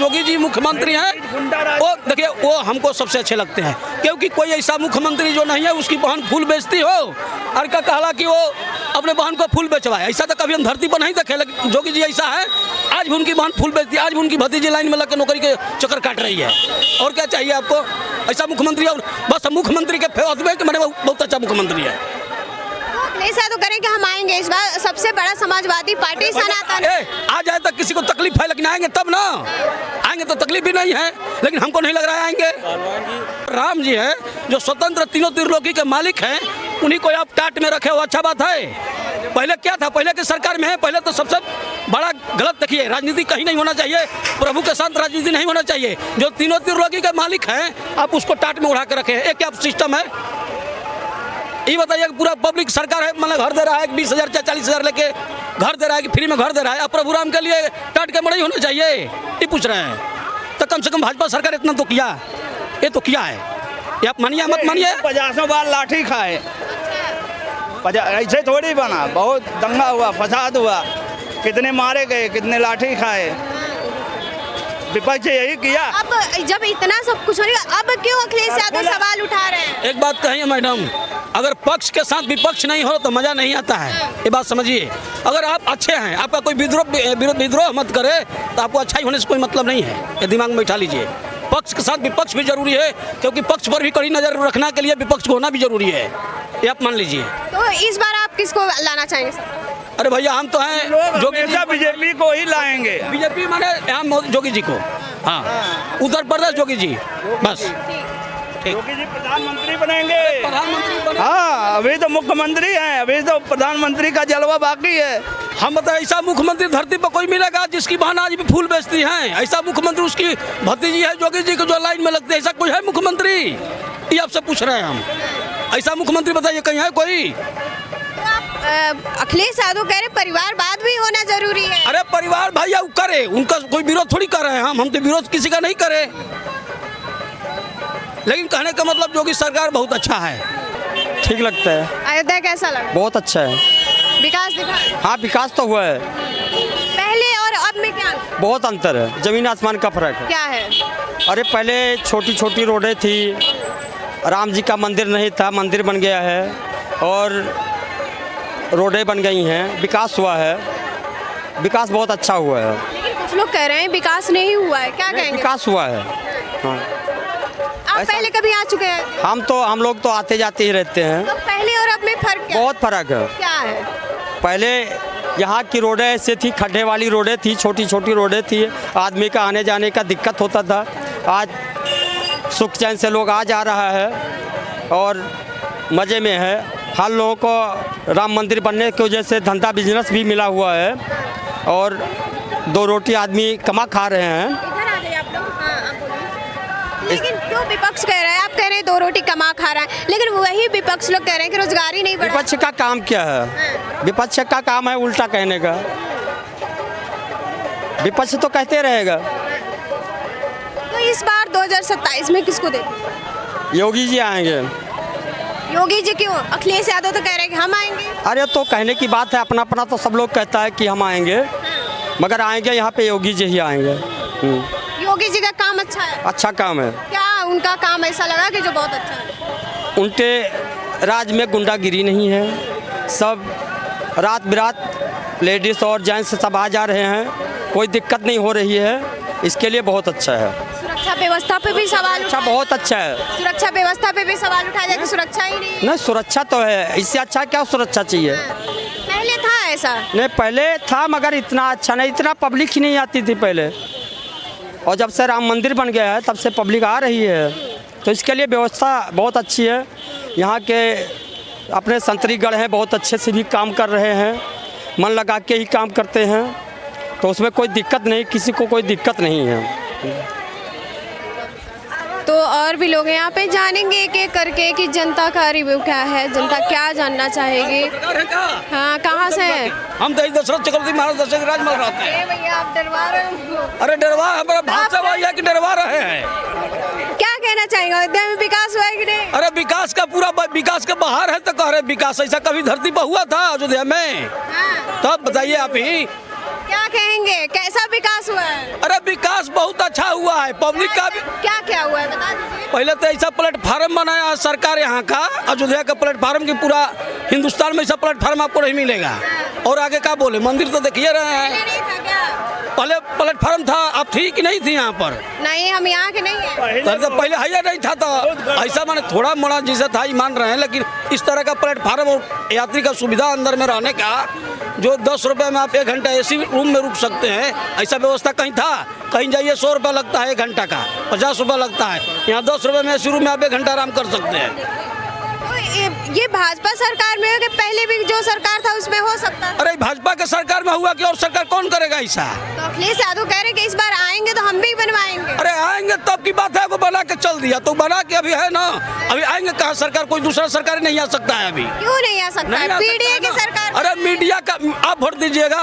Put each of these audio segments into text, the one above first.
योगी जी मुख्यमंत्री हैं, वो देखिए वो हमको सबसे अच्छे लगते हैं, क्योंकि कोई ऐसा मुख्यमंत्री जो नहीं है उसकी बहन फूल बेचती हो और का कहला कि वो अपने बहन को फूल बेचवाए, ऐसा तो कभी हम धरती पर नहीं देखे। लेकिन योगी जी ऐसा है, आज भी उनकी बहन फूल बेचती है, आज भी उनकी भतीजी लाइन में लगकर नौकरी के चक्कर काट रही है। और क्या चाहिए आपको? ऐसा मुख्यमंत्री, और बस मुख्यमंत्री के फेवत कि मैंने बहुत अच्छा मुख्यमंत्री है। ऐसा तो करें कि हम आएंगे इस बार, सबसे बड़ा समाजवादी पार्टी सनातन आ जाए तक किसी को तकलीफ है, लेकिन आएंगे तब ना, आएंगे तो तकलीफ भी नहीं है, लेकिन हमको नहीं लग रहा है आएंगे। राम जी है जो स्वतंत्र तीनों त्रिलोकी के मालिक हैं, उन्हीं को आप टाट में रखे हो, अच्छा बात है। पहले क्या था, पहले की सरकार में है, पहले तो सबसे बड़ा गलत देखिए, राजनीति कहीं नहीं होना चाहिए, प्रभु के साथ राजनीति नहीं होना चाहिए। जो तीनों त्रिलोकी के मालिक हैं आप उसको टाट में उड़ा के रखे, एक क्या सिस्टम है ये बताइए। पूरा पब्लिक सरकार है, मतलब घर दे रहा है 20,000 या 40,000 लेके घर दे रहा है कि फ्री में घर दे रहा है, अब प्रभु राम के लिए टाट के मड़ई होना चाहिए, ये पूछ रहे हैं। तो कम से कम भाजपा सरकार इतना तो किया, ये तो किया है, ये आप मानिए मत मानिए। 50 बार लाठी खाए, ऐसे थोड़ी बना, बहुत दंगा हुआ, फसाद हुआ, कितने मारे गए, कितने लाठी खाए, विपक्ष यही किया। अब जब इतना सब कुछ हो रहा है, अब क्यों अखिलेश यादव सवाल उठा रहे हैं? एक बात कहिए मैडम, अगर पक्ष के साथ विपक्ष नहीं हो तो मजा नहीं आता है, ये बात समझिए। अगर आप अच्छे हैं, आपका कोई विद्रोह मत करे तो आपको अच्छा ही होने से कोई मतलब नहीं है, ये दिमाग में बैठा लीजिए। पक्ष के साथ विपक्ष भी जरूरी है, क्योंकि पक्ष पर भी कड़ी नजर रखने के लिए विपक्ष को होना भी जरूरी है, ये आप मान लीजिए। तो इस बार आप किसको लाना चाहेंगे सर? अरे भैया हम तो हैं जो बीजेपी को ही लाएंगे, बीजेपी माने हम योगी जी को, हाँ उत्तर प्रदेश योगी जी, बस योगी जी प्रधानमंत्री बनेंगे। प्रधानमंत्री हाँ, अभी तो मुख्यमंत्री हैं, अभी तो प्रधानमंत्री का जलवा बाकी है। हम बताए ऐसा मुख्यमंत्री धरती पर कोई मिलेगा जिसकी बहन आज भी फूल बेचती हैं, ऐसा मुख्यमंत्री उसकी भतीजी है योगी जी को जो लाइन में लगते हैं, ऐसा कोई है मुख्यमंत्री? ये आपसे पूछ रहे हैं हम, ऐसा मुख्यमंत्री बताइए कहीं है कोई? अखिलेश यादव कह रहे परिवारवाद भी होना जरूरी है। अरे परिवार भैया करे, उनका कोई विरोध थोड़ी कर रहे हैं हम तो विरोध किसी का नहीं करे, लेकिन कहने का मतलब योगी सरकार बहुत अच्छा है, ठीक लगता है। अयोध्या कैसा लगा? बहुत अच्छा है, विकास दिखा? हाँ विकास तो हुआ है, पहले और अब में क्या बहुत अंतर है, जमीन आसमान का फर्क है। क्या है? अरे पहले छोटी छोटी रोडें थी, राम जी का मंदिर नहीं था, मंदिर बन गया है, और रोडें बन गई हैं, विकास हुआ है, विकास बहुत अच्छा हुआ है। लेकिन कुछ लोग कह रहे हैं विकास नहीं हुआ है, क्या कहेंगे? विकास हुआ है, हाँ। आप पहले कभी आ चुके हैं? हम लोग तो आते जाते ही रहते हैं। तो पहले और अब में फर्क क्या? बहुत फर्क है। क्या है? पहले यहाँ की रोडें ऐसे थी, खड्डे वाली रोडें थी, छोटी छोटी रोडें थी, आदमी का आने जाने का दिक्कत होता था। आज सुख चैन से लोग आ जा रहा है और मज़े में है। हर लोगों को राम मंदिर बनने की वजह से धंधा बिजनेस भी मिला हुआ है, और 2 रोटी आदमी कमा खा रहे हैं। इधर आ जाइए आप लोग। हाँ, आप बोलिए। लेकिन जो विपक्ष कह रहा है, आप कह रहे हैं 2 रोटी कमा खा रहा है, लेकिन वही विपक्ष लोग कह रहे हैं कि रोजगारी नहीं बढ़ा। विपक्ष का काम क्या है? विपक्ष का काम है उल्टा कहने का, विपक्ष तो कहते रहेगा। तो इस बार 2027 में किसको देंगे? योगी जी आएंगे। योगी जी क्यों? अखिलेश यादव तो कह रहे हैं कि हम आएंगे। अरे तो कहने की बात है, अपना अपना तो सब लोग कहता है कि हम आएंगे, मगर आएंगे यहाँ पे योगी जी ही आएंगे। योगी जी का काम अच्छा है? अच्छा काम है। क्या उनका काम ऐसा लगा कि जो बहुत अच्छा है? उनके राज में गुंडागिरी नहीं है, सब रात बिरात लेडीज़ और जेंट्स सब आ जा रहे हैं, कोई दिक्कत नहीं हो रही है, इसके लिए बहुत अच्छा है। सुरक्षा व्यवस्था पे भी सवाल अच्छा, बहुत अच्छा है। सुरक्षा व्यवस्था पे भी सवाल उठाया जाए कि सुरक्षा ही नहीं। सुरक्षा तो है, इससे अच्छा क्या सुरक्षा चाहिए? पहले था ऐसा? नहीं, पहले था मगर इतना अच्छा नहीं, इतना पब्लिक ही नहीं आती थी पहले, और जब से राम मंदिर बन गया है तब से पब्लिक आ रही है, तो इसके लिए व्यवस्था बहुत अच्छी है। यहाँ के अपने संतरीगढ़ हैं, बहुत अच्छे से भी काम कर रहे हैं, मन लगा के ही काम करते हैं, तो उसमें कोई दिक्कत नहीं, किसी को कोई दिक्कत नहीं है। तो और भी लोग हैं यहाँ पे, जानेंगे एक एक करके कि जनता का रिव्यू क्या है, जनता क्या जानना चाहेगी। हाँ, कहाँ से हैं? हम तो दशरथ चक्रवर्ती महाराज दशरथ राजमहल रहते हैं। भैया आप डरवा रहे हो? अरे डरवा, हमारा भाषा वही है कि डरवा रहे हैं। क्या कहना चाहेंगे, अयोध्या में विकास हुआ है कि नहीं? अरे विकास का पूरा विकास का बहार है, तो कह रहे विकास ऐसा कभी धरती पर हुआ था अयोध्या में? तब बताइए आप ही, क्या कहेंगे, कैसा विकास हुआ है? अरे विकास बहुत अच्छा हुआ है, पब्लिक का भी। क्या क्या हुआ है बता दीजिए। पहले तो ऐसा प्लेटफार्म बनाया है सरकार यहाँ का, अयोध्या का प्लेटफार्म की पूरा हिंदुस्तान में ऐसा प्लेटफार्म आपको नहीं मिलेगा। और आगे क्या बोले, मंदिर तो देखिए रहे हैं। नहीं था क्या? पहले प्लेटफार्म था, अब थी कि नहीं थी यहाँ पर? नहीं, हम यहाँ के नहीं है। तो पहले है नहीं था, तो ऐसा माने थोड़ा मोड़ा जैसा था ही मान रहे हैं, लेकिन इस तरह का प्लेटफार्म और यात्री का सुविधा अंदर में रहने का, जो 10 रुपए में आप 1 घंटा एसी रूम में रुक सकते हैं, ऐसा व्यवस्था कहीं था? कहीं जाइए 100 रुपये लगता है 1 घंटा का, 50 रुपये लगता है। यहाँ 10 रुपये में एसी रूम में आप 1 घंटा आराम कर सकते हैं। तो ये भाजपा सरकार में हो कि पहले भी जो सरकार था उसमें हो सकता था? अरे भाजपा के सरकार में हुआ कि और सरकार कौन करेगा ऐसा? तो अखिलेश यादव कह रहे कि इस बार आएंगे तो हम भी बनवाएंगे। अरे आएंगे तब की बात है, वो बना के चल दिया तो बना के अभी है ना, अभी आएंगे कहाँ सरकार? कोई दूसरा सरकार नहीं आ सकता है अभी। क्यों नहीं आ सकता है? आ पीडीए सकता की है ना। सरकार। अरे मीडिया का, आप वोट दीजिएगा?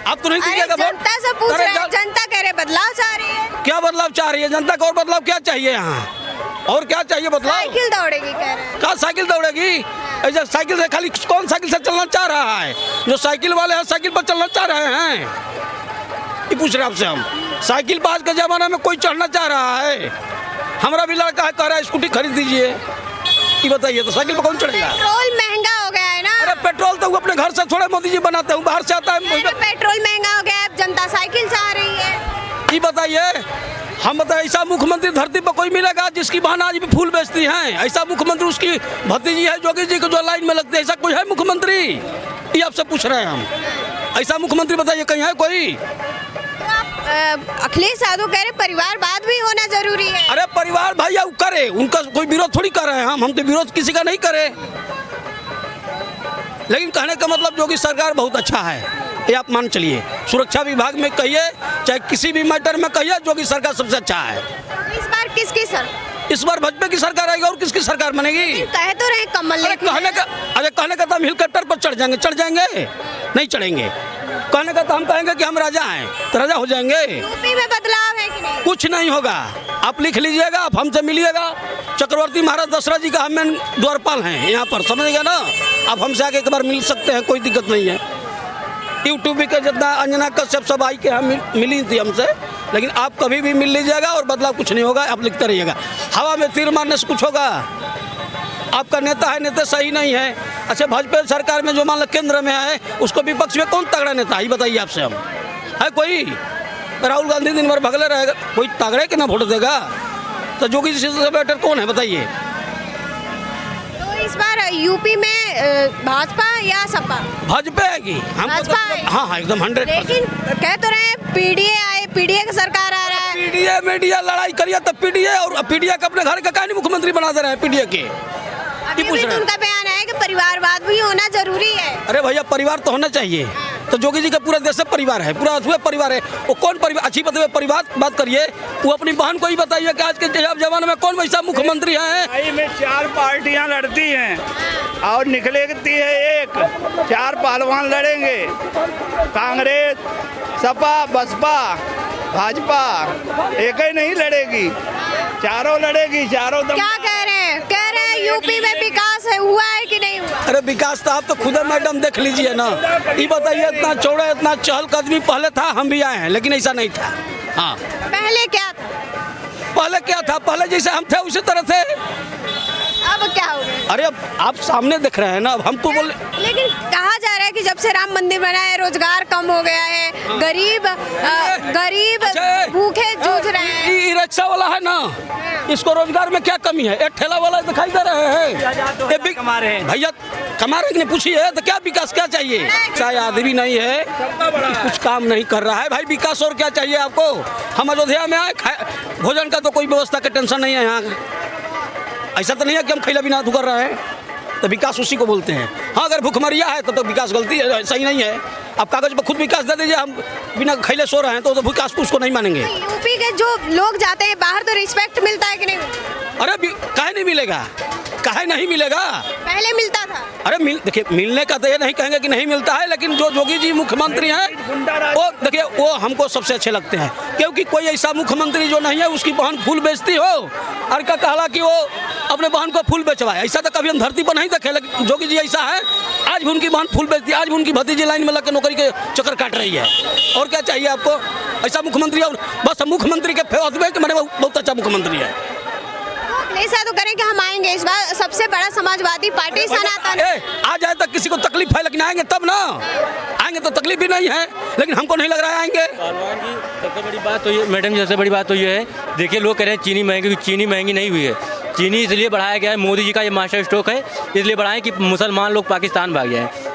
आप तो नहीं अरे दीजिएगा वोट? जनता से पूछ अरे रहे हैं, जनता कह रहे बदलाव चाह रही है। क्या बदलाव चाह रही है जनता को? और बदलाव क्या चाहिए यहाँ? और क्या चाहिए बदलाव? साइकिल दौड़ेगी कह रहे हैं। कहाँ साइकिल दौड़ेगी? ऐसा साइकिल से खाली कौन साइकिल से चलना चाह रहा है? जो साइकिल वाले हैं साइकिल पर चलना चाह रहे हैं, ये पूछ रहे हैं आपसे हम। साइकिल पर आज के जमाने में कोई चढ़ना चाह रहा है? हमारा भी लड़का है, कह रहा है स्कूटी खरीद दीजिए, ये बताइए तो साइकिल पर कौन चढ़ेगा? पेट्रोल महंगा हो गया है ना। अरे पेट्रोल तो वो अपने घर से थोड़े मोदी जी बनाते हैं, बाहर से आता है। पेट्रोल महंगा हो गया है, जनता साइकिल चाह रही है। ये बताइए, हम बताए ऐसा मुख्यमंत्री धरती पर कोई मिलेगा जिसकी बहन आज भी फूल बेचती हैं? ऐसा मुख्यमंत्री, उसकी भतीजी है जोगी जी को जो लाइन में लगती है, ऐसा कोई है मुख्यमंत्री? ये आपसे पूछ रहे हैं हम, ऐसा मुख्यमंत्री बताइए कहीं है कोई? तो आप अखिलेश यादव कह रहे परिवारवाद भी होना जरूरी है। अरे परिवार भैया करे, उनका कोई विरोध थोड़ी कर रहे हैं हम तो विरोध किसी का नहीं करे, लेकिन कहने का मतलब योगी सरकार बहुत अच्छा है, ये आप मान चलिए। सुरक्षा विभाग में कहिए, चाहे किसी भी मैटर में कहिए, योगी सरकार सबसे अच्छा है। इस बार किसकी सर? इस बार भाजपा की सरकार आएगी, और किसकी सरकार बनेगी? कह तो रहे कमल। अरे कहने का तो हम हेलीकॉप्टर पर चढ़ जाएंगे? नहीं चढ़ेंगे। कहने का तो हम कहेंगे कि हम राजा हैं, तो राजा हो जाएंगे। यूपी में बदलाव है कि नहीं? कुछ नहीं होगा, आप लिख लीजिएगा, आप हमसे मिलिएगा। चक्रवर्ती महाराज दशरथ जी का हम मेन द्वारपाल हैं यहाँ पर, समझेगा ना? आप हमसे आके एक बार मिल सकते हैं, कोई दिक्कत नहीं है। यूट्यूब के जितना अंजना कश्यप सब आई के हम मिली थी हमसे, लेकिन आप कभी भी मिल लीजिएगा और बदलाव कुछ नहीं होगा, आप लिखते रहिएगा। हवा में तीर मारने से कुछ होगा? आपका नेता है, नेता सही नहीं है। अच्छा, भाजपा सरकार में जो मान लो केंद्र में है, उसको विपक्ष में कौन तगड़ा नेता है ये बताइए आपसे हम? है कोई? राहुल गांधी दिन भर भगले रहेगा, कोई तगड़े के ना वोट देगा? तो जोगी जी से बेटर कौन है बताइए? तो इस बार यूपी में भाजपा या सपा? भाजपा आएगी। भाजपा आएगी। हाँ एकदम 100%। लेकिन कह तो रहे पीडीए आए, पीडीए का सरकार आ रहा है। पीडीए मीडिया लड़ाई करिए तो पीडीए, और पीडीए का अपने घर का काहे नहीं मुख्यमंत्री बना दे रहे हैं पीडीए के? अभी भी तो उनका बयान है कि परिवारवाद भी होना जरूरी है। अरे भैया परिवार तो होना चाहिए, तो जोगी जी का पूरा देश से परिवार है, पूरा अधूरा परिवार है। वो कौन परिवार? अच्छी परिवार बात करिए, वो अपनी बहन को ही बताइए कि आज के जमाने में कौन वैसा मुख्यमंत्री है? भाई में 4 पार्टियां लड़ती हैं और निकलती है एक, 4 पहलवान लड़ेंगे, कांग्रेस, सपा, बसपा, भाजपा, एक ही नहीं लड़ेगी, चारों लड़ेगी, चारों दम। क्या कह रहे हैं? कह रहे हैं यूपी में विकास है, हुआ है कि नहीं हुआ? अरे विकास तो आप तो खुद मैडम देख लीजिए ना, ये बताइए इतना चौड़ा इतना चहलकदमी पहले था, हम भी आए हैं, लेकिन ऐसा नहीं था। हाँ पहले क्या था? पहले क्या था? पहले जैसे हम थे उसी तरह थे। अब क्या हो गया? अरे अब आप सामने देख रहे हैं ना, अब हमको बोल। लेकिन कहा जा रहा है कि जब से राम मंदिर बना है रोजगार कम हो गया है, गरीब भूखे जूझ रहे हैं। ये रिक्शा वाला है ना, इसको रोजगार में क्या कमी है? एक ठेला वाला दिखाई दे रहे हैं, ये भी कमा रहे हैं भैया, कमा रहे कि नहीं पूछिए तो क्या विकास क्या चाहिए? चाहे आदमी नहीं है, कुछ काम नहीं कर रहा है भाई, विकास और क्या चाहिए आपको? हम अयोध्या में आए, भोजन का तो कोई व्यवस्था का टेंशन नहीं है यहाँ, ऐसा तो नहीं है कि हम खैला बिना कर रहे हैं, तो विकास उसी को बोलते हैं। हाँ अगर भूखमरिया है तो विकास गलती है, सही नहीं है। आप कागज पर खुद विकास दे दीजिए, हम बिना खैले सो रहे हैं तो विकास को उसको नहीं मानेंगे। यूपी के जो लोग जाते हैं बाहर तो रिस्पेक्ट मिलता है कि नहीं? अरे काहे नहीं मिलेगा, काहे नहीं मिलेगा? पहले मिलता था। अरे देखिए, मिलने का तो ये नहीं कहेंगे कि नहीं मिलता है, लेकिन जो योगी जी मुख्यमंत्री हैं वो देखिए वो हमको सबसे अच्छे लगते हैं, क्योंकि कोई ऐसा मुख्यमंत्री जो नहीं है उसकी बहन फूल बेचती हो और का कहला कि वो अपने बहन को फूल बेचवाए, ऐसा तो कभी हम धरती पर नहीं देखे। लेकिन योगी जी ऐसा है, आज भी उनकी बहन फूल बेचती है, आज भी उनकी भतीजी लाइन में लगकर नौकरी के चक्कर काट रही है। और क्या चाहिए आपको? ऐसा मुख्यमंत्री, और बस हम मुख्यमंत्री के फेवत में कि मैंने बहुत अच्छा मुख्यमंत्री है। ऐसा तो करें कि हम आएंगे इस बार सबसे बड़ा समाजवादी पार्टी सनातन। आ जाए तक किसी को तकलीफ है, लेकिन आएंगे तब ना। आएंगे तो तकलीफ भी नहीं है, लेकिन हमको नहीं लग रहा है आएंगे। सबसे बड़ी बात तो ये मैडम जी, सबसे बड़ी बात तो ये है, देखिए लोग कह रहे हैं चीनी महंगी, चीनी महंगी नहीं हुई है। चीनी इसलिए बढ़ाया गया है, मोदी जी का ये मास्टर स्ट्रोक है, इसलिए बढ़ाया कि मुसलमान लोग पाकिस्तान भाग जाए।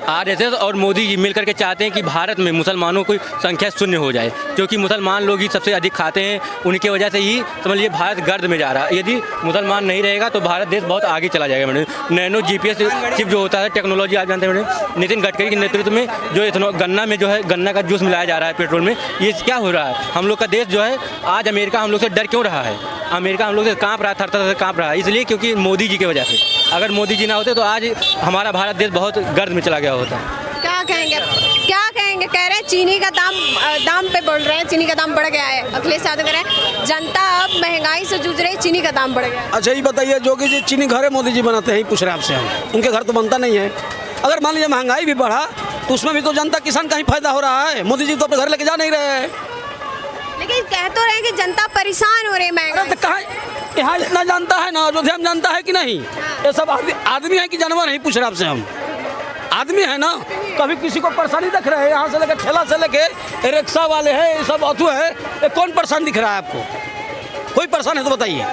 आरएसएस और मोदी जी मिलकर के चाहते हैं कि भारत में मुसलमानों की संख्या शून्य हो जाए, क्योंकि मुसलमान लोग ही सबसे अधिक खाते हैं, उनकी वजह से ही समझ लीजिए भारत गर्द में जा रहा है। यदि मुसलमान नहीं रहेगा तो भारत देश बहुत आगे चला जाएगा मैडम। नैनो जीपीएस चिप जो होता है टेक्नोलॉजी, आप जानते हैं मैडम, नितिन गडकरी के नेतृत्व में जो गन्ना में जो है गन्ना का जूस मिलाया जा रहा है पेट्रोल में, ये क्या हो रहा है? हम लोग का देश जो है आज अमेरिका हम लोग से डर क्यों रहा है? अमेरिका हम लोग से काँप रहा, थर काँप रहा है, इसलिए क्योंकि मोदी जी की वजह से। अगर मोदी जी ना होते तो आज हमारा भारत देश बहुत गर्द में चला गया होता। क्या कहेंगे? कह रहे हैं चीनी का दाम पे बोल रहे हैं, चीनी का दाम बढ़ गया है। अखिलेश यादव कह रहे हैं जनता अब महंगाई से जूझ रही है, चीनी का दाम बढ़ गया है। अच्छा ये बताइए, योगी जी चीनी घर है मोदी जी बनाते हैं, पूछ रहे हैं आपसे हम। उनके घर तो बनता नहीं है। अगर मान लीजिए महंगाई भी बढ़ा तो उसमें भी तो जनता किसान का ही फायदा हो रहा है। मोदी जी तो अपने घर लेके जा नहीं रहे हैं। लेकिन कह तो रहे कि जनता परेशान हो रही है महंगाई। कहाँ यहाँ इतना जानता है ना, अयोध्या में जानता है कि नहीं? ये सब आदमी है कि जानवर? नहीं पूछ रहे आपसे हम, आदमी है ना। कभी किसी को परेशानी दिख रहा है? यहाँ से लेकर ठेला से लेके रिक्शा वाले हैं, ये सब ऑटो है, ये कौन परेशान दिख रहा है आपको? कोई परेशान है तो बताइए।